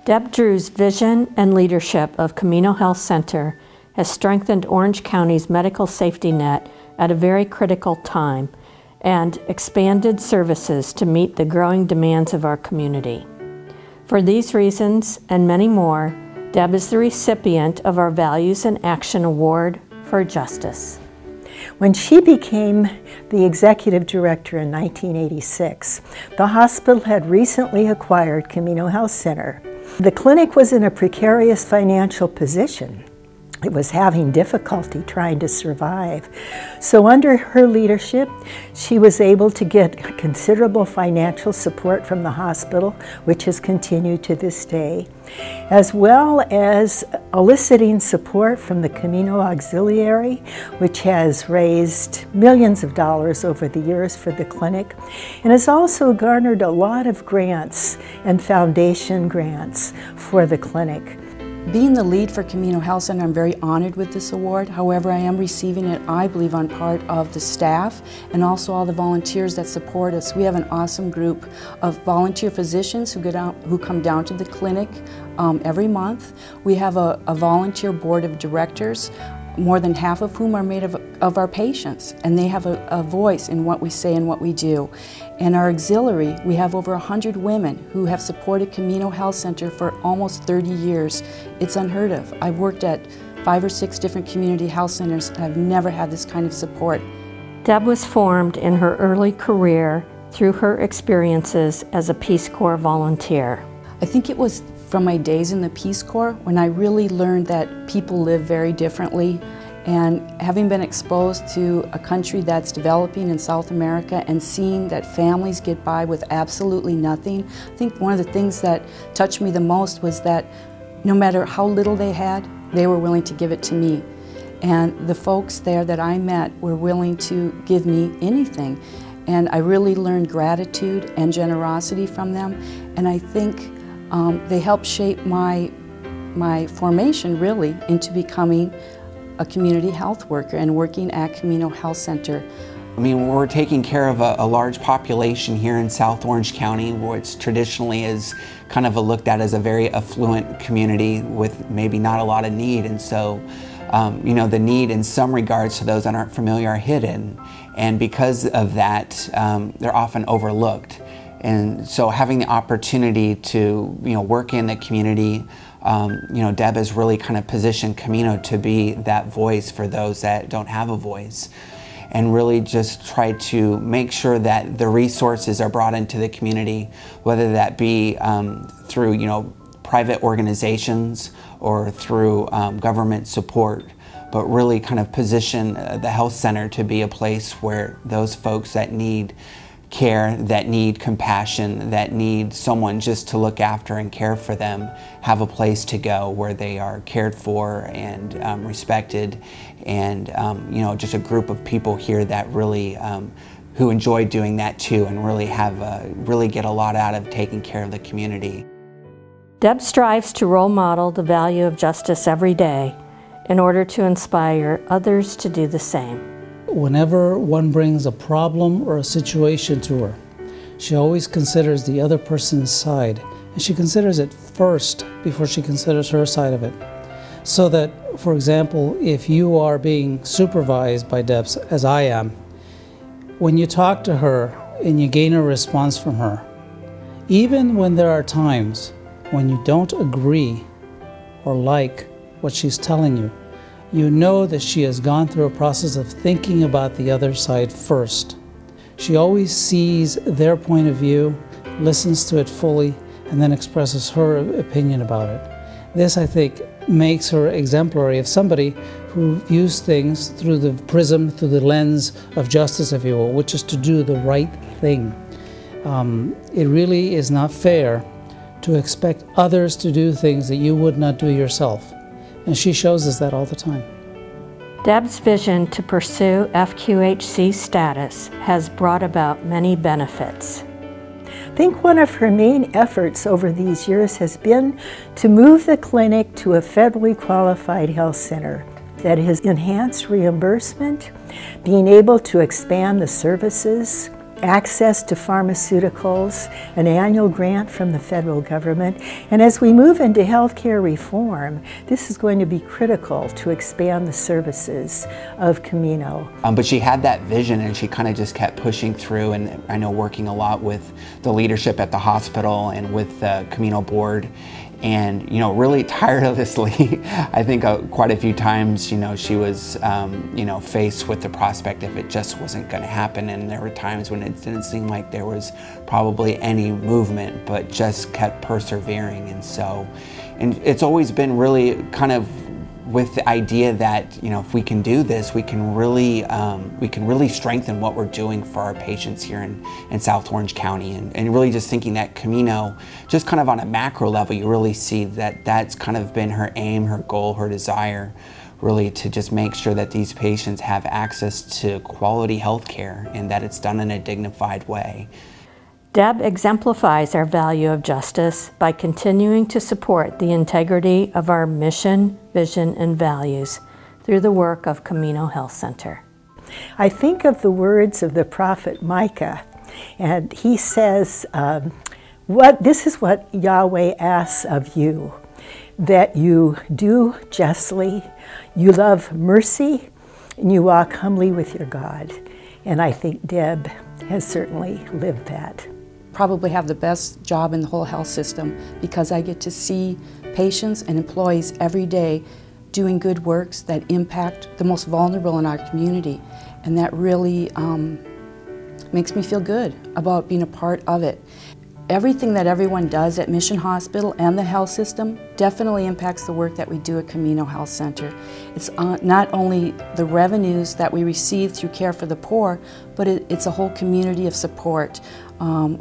Deb Drew's vision and leadership of Camino Health Center has strengthened Orange County's medical safety net at a very critical time and expanded services to meet the growing demands of our community. For these reasons and many more, Deb is the recipient of our Values in Action Award for Justice. When she became the executive director in 1986, the hospital had recently acquired Camino Health Center. The clinic was in a precarious financial position. It was having difficulty trying to survive. So under her leadership, she was able to get considerable financial support from the hospital, which has continued to this day, as well as eliciting support from the Camino Auxiliary, which has raised millions of dollars over the years for the clinic, and has also garnered a lot of grants and foundation grants for the clinic. Being the lead for Camino Health Center, I'm very honored with this award. However, I am receiving it, I believe, on part of the staff and also all the volunteers that support us. We have an awesome group of volunteer physicians who come down to the clinic every month. We have a volunteer board of directors, more than half of whom are made of our patients, and they have a voice in what we say and what we do. And our auxiliary, we have over 100 women who have supported Camino Health Center for almost 30 years. It's unheard of. I've worked at 5 or 6 different community health centers and I've never had this kind of support. Deb was formed in her early career through her experiences as a Peace Corps volunteer. I think it was from my days in the Peace Corps when I really learned that people live very differently. And having been exposed to a country that's developing in South America and seeing that families get by with absolutely nothing, I think one of the things that touched me the most was that no matter how little they had, they were willing to give it to me. And the folks there that I met were willing to give me anything. And I really learned gratitude and generosity from them. And I think they helped shape my formation really into becoming a community health worker and working at Camino Health Center. I mean, we're taking care of a large population here in South Orange County, which traditionally is kind of looked at as a very affluent community with maybe not a lot of need. And so, you know, the need in some regards to those that aren't familiar are hidden. And because of that, they're often overlooked. And so having the opportunity to, you know, work in the community, you know, Deb has really kind of positioned Camino to be that voice for those that don't have a voice, and really just try to make sure that the resources are brought into the community, whether that be through, you know, private organizations or through government support, but really kind of position the health center to be a place where those folks that need care, that need compassion, that need someone just to look after and care for them, have a place to go where they are cared for and respected, and you know, just a group of people here that really who enjoy doing that too, and really really get a lot out of taking care of the community. Deb strives to role model the value of justice every day in order to inspire others to do the same. Whenever one brings a problem or a situation to her, she always considers the other person's side, and she considers it first before she considers her side of it. So that, for example, if you are being supervised by Deb, as I am, when you talk to her and you gain a response from her, even when there are times when you don't agree or like what she's telling you, you know that she has gone through a process of thinking about the other side first. She always sees their point of view, listens to it fully, and then expresses her opinion about it. This, I think, makes her exemplary of somebody who views things through the prism, through the lens of justice, if you will, which is to do the right thing. It really is not fair to expect others to do things that you would not do yourself. And she shows us that all the time. Deb's vision to pursue FQHC status has brought about many benefits. I think one of her main efforts over these years has been to move the clinic to a federally qualified health center that has enhanced reimbursement, being able to expand the services, access to pharmaceuticals, an annual grant from the federal government, and as we move into healthcare reform, this is going to be critical to expand the services of Camino. But she had that vision and she kind of just kept pushing through, and I know working a lot with the leadership at the hospital and with the Camino board. And, really tirelessly, I think quite a few times, she was, faced with the prospect if it just wasn't going to happen. And there were times when it didn't seem like there was probably any movement, but just kept persevering. And it's always been really kind of with the idea that, if we can do this, we can really strengthen what we're doing for our patients here in South Orange County. And really just thinking that Camino, just kind of on a macro level, you really see that that's kind of been her aim, her goal, her desire, really to just make sure that these patients have access to quality health care and that it's done in a dignified way. Deb exemplifies our value of justice by continuing to support the integrity of our mission, vision, and values through the work of Camino Health Center. I think of the words of the prophet Micah, and he says, this is what Yahweh asks of you, that you do justly, you love mercy, and you walk humbly with your God. And I think Deb has certainly lived that. Probably have the best job in the whole health system because I get to see patients and employees every day doing good works that impact the most vulnerable in our community. And that really makes me feel good about being a part of it. Everything that everyone does at Mission Hospital and the health system definitely impacts the work that we do at Camino Health Center. It's not only the revenues that we receive through Care for the Poor, but it's a whole community of support.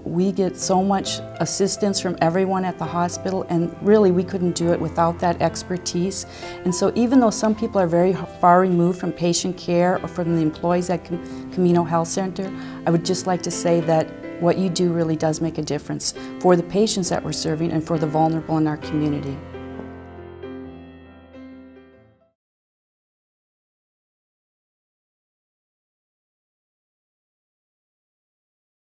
We get so much assistance from everyone at the hospital, and really we couldn't do it without that expertise. And so even though some people are very far removed from patient care or from the employees at Camino Health Center, I would just like to say that what you do really does make a difference for the patients that we're serving and for the vulnerable in our community.